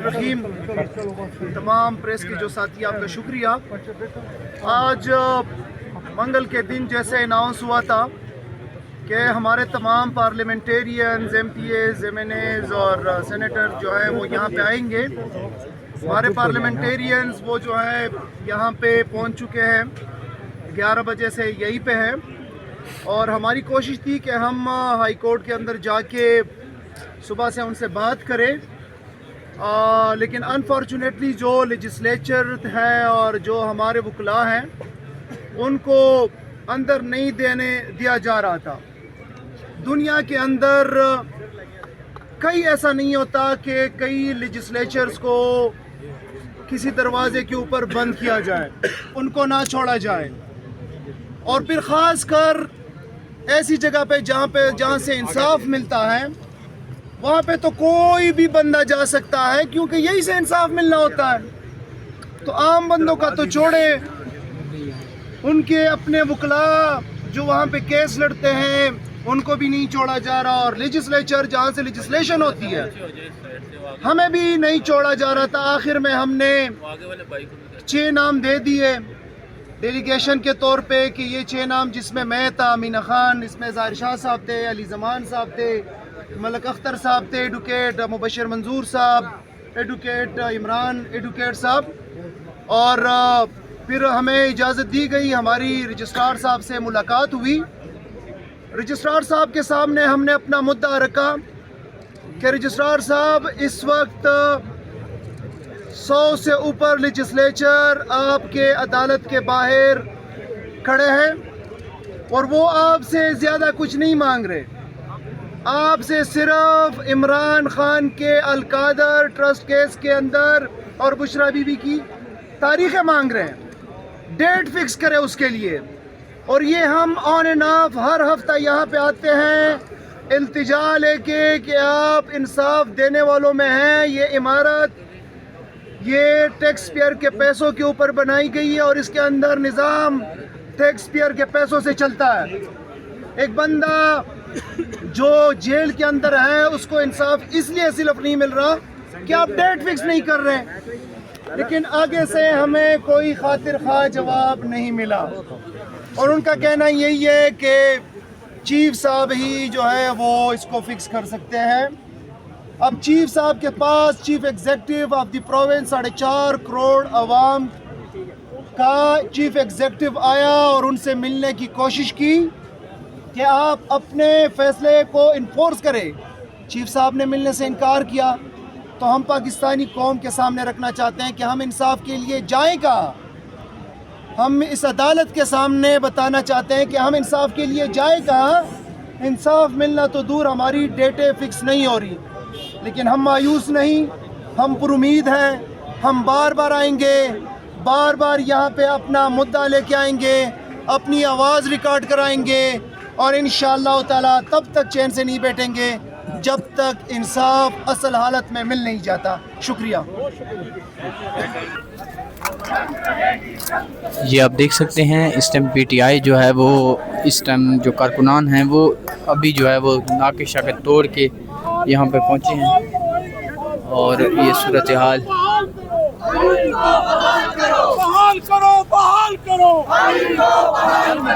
रहीम। तमाम प्रेस के जो साथी, आपका शुक्रिया। आज मंगल के दिन जैसे अनाउंस हुआ था कि हमारे तमाम पार्लियामेंटेरियंस, MPAs, MNAs और सेनेटर जो है वो यहाँ पे आएंगे। हमारे पार्लियामेंटेरियंस वो जो है यहाँ पे पहुँच चुके हैं, 11 बजे से यहीं पे हैं। और हमारी कोशिश थी कि हम हाई कोर्ट के अंदर जाके सुबह से उनसे बात करें, लेकिन अनफॉर्चुनेटली जो लेजिस्लेचर है और जो हमारे वकला हैं उनको अंदर नहीं दिया जा रहा था। दुनिया के अंदर कई ऐसा नहीं होता कि कई लेजिस्लेचर्स को किसी दरवाजे के ऊपर बंद किया जाए, उनको ना छोड़ा जाए। और फिर ख़ास कर ऐसी जगह पे जहाँ से इंसाफ मिलता है वहाँ पे तो कोई भी बंदा जा सकता है, क्योंकि यही से इंसाफ मिलना होता है। तो आम बंदों का तो छोड़े, उनके अपने वकला जो वहाँ पे केस लड़ते हैं उनको भी नहीं छोड़ा जा रहा। और लेजिस्लेचर जहाँ से लेजिस्लेशन होती है हमें भी नहीं छोड़ा जा रहा था। आखिर में हमने 6 नाम दे दिए डेलीगेशन के तौर पे कि ये 6 नाम, जिसमें मैं था, अमीना खान, इसमें ज़ाहिर शाह साहब थे, अली ज़मान साहब थे, मलक अख्तर साहब थे, एडवोकेट मुबशर मंजूर साहब, एडवोकेट इमरान एडवोकेट साहब। और फिर हमें इजाज़त दी गई, हमारी रजिस्ट्रार साहब से मुलाकात हुई। रजिस्ट्रार साहब के सामने हमने अपना मुद्दा रखा कि रजिस्ट्रार साहब, इस वक्त 100 से ऊपर लेजिस्लेचर आपके अदालत के बाहर खड़े हैं और वो आपसे ज़्यादा कुछ नहीं मांग रहे। आपसे सिर्फ इमरान खान के अलकादर ट्रस्ट केस के अंदर और बुशरा बीबी की तारीखें मांग रहे हैं, डेट फिक्स करें उसके लिए। और ये हम ऑन एंड ऑफ हर हफ्ता यहाँ पे आते हैं इल्तिजा लेके कि आप इंसाफ देने वालों में हैं। ये इमारत ये टैक्स पेयर के पैसों के ऊपर बनाई गई है और इसके अंदर निज़ाम टैक्स पेयर के पैसों से चलता है। एक बंदा जो जेल के अंदर है उसको इंसाफ इसलिए सिर्फ नहीं मिल रहा कि आप डेट फिक्स नहीं कर रहे हैं, लेकिन आगे से हमें कोई खातिर खा जवाब नहीं मिला। और उनका कहना यही है कि चीफ साहब ही जो है वो इसको फिक्स कर सकते हैं। अब चीफ साहब के पास chief executive of the province 4.5 crore अवाम का चीफ एग्जेक्टिव आया और उनसे मिलने की कोशिश की कि आप अपने फैसले को इन्फोर्स करें। चीफ साहब ने मिलने से इनकार किया। तो हम पाकिस्तानी कौम के सामने रखना चाहते हैं कि हम इंसाफ के लिए जाएं कहाँ। हम इस अदालत के सामने बताना चाहते हैं कि हम इंसाफ के लिए जाएं कहाँ। इंसाफ मिलना तो दूर, हमारी डेटें फिक्स नहीं हो रही, लेकिन हम मायूस नहीं, हम पुरुमीद हैं। हम बार बार आएंगे, बार बार यहाँ पे अपना मुद्दा लेके आएंगे, अपनी आवाज़ रिकॉर्ड कराएंगे और इंशाअल्लाह ताला तब तक चैन से नहीं बैठेंगे जब तक इंसाफ असल हालत में मिल नहीं जाता। शुक्रिया। ये आप देख सकते हैं इस टाइम PTI जो है वो इस टाइम जो कारकुनान हैं वो अभी जो है वो नाके शाके तोड़ के यहाँ पे पहुँचे हैं और ये सूरत हाल।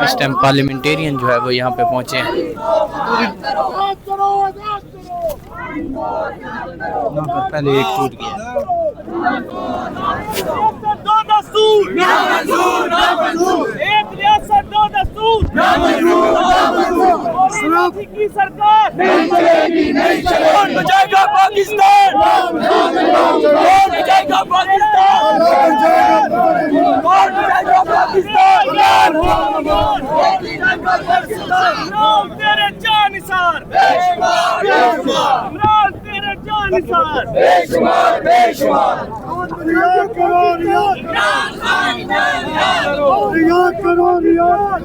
इस टाइम पार्लियामेंटेरियन जो है वो यहाँ पे पहुँचे हैं। पहले एक टूट गया। एक रियासत दो दस्तूर की सरकार नहीं चलेगी, नहीं चलेगी। बचाएगा पाकिस्तान, बचाएगा पाकिस्तान, बचाएगा पाकिस्तान। इमरान तेरे जानिसार, इमरान तेरे जानिसार, बेशुमार बेशुमार। रियाद करो, रियाद करो, रियाद।